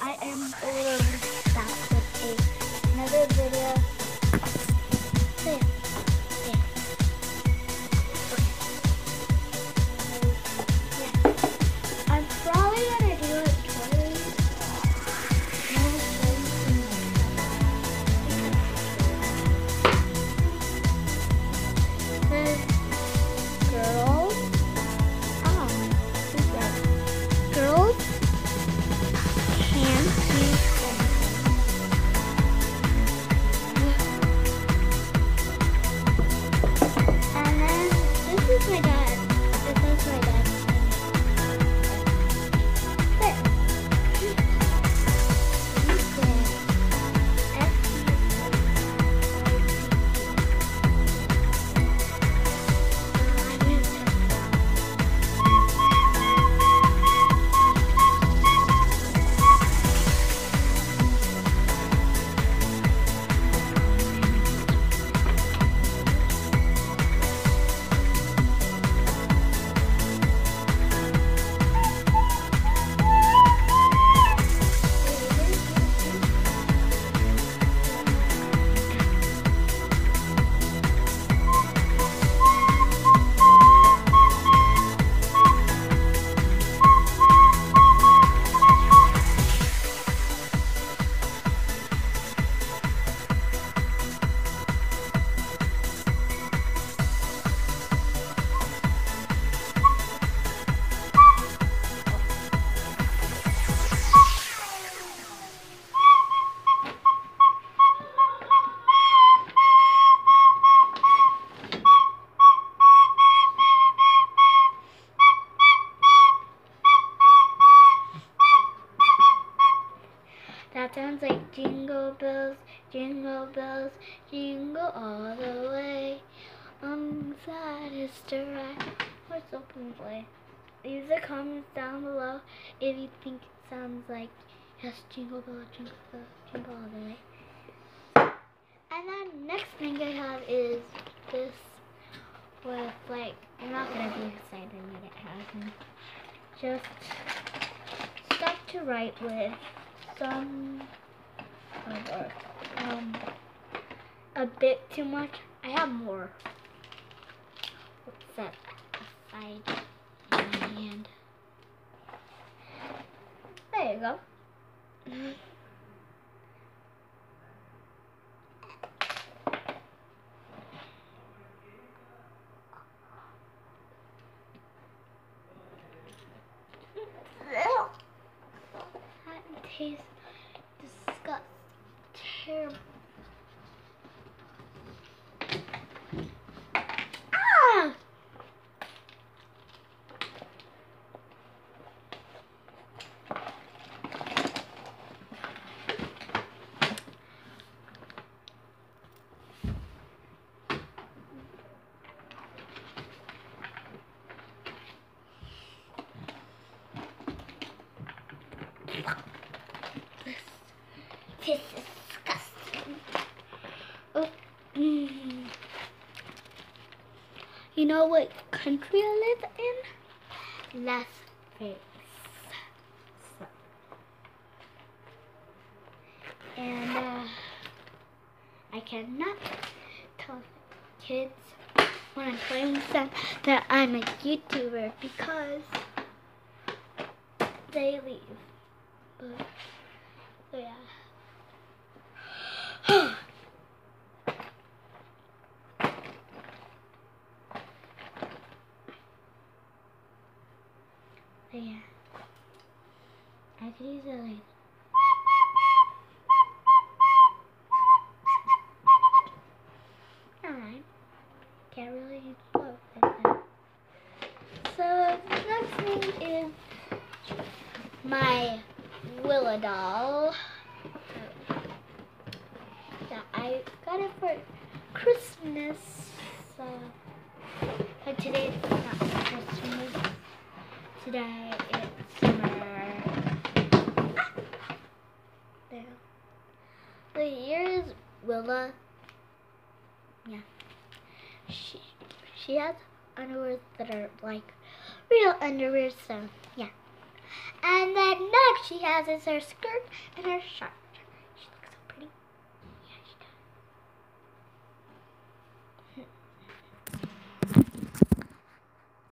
I am literally back with another video. So yeah. Yeah. I'm probably gonna do it twice. Girls. Oh, who's that? Girls can't see. And then this is my dad. This is my dad. There. He said, that sounds like jingle bells, jingle all the way. That is the right horse open sleigh. Leave the comments down below if you think it sounds like yes, jingle bells, jingle all the way. And then next thing I have is this with like, I'm not gonna be excited that it hasn't. Just stuff to write with. Some a bit too much. I have more. Set aside in my hand. There you go. That tastes disgusting. Terrible. Ah! This is disgusting. Oh. You know what country I live in? Las Vegas. And I cannot tell kids when I'm playing with them that I'm a YouTuber because they leave. But, so yeah. But yeah, I could use a laser. Alright, can't really use both like that. So the next thing is my Willa doll. Yeah, I got it for Christmas. So, but today it's not Christmas. Today it's summer. There. So here's Willa. Yeah. She has underwear that are like real underwear, so yeah. And then next she has is her skirt and her shark.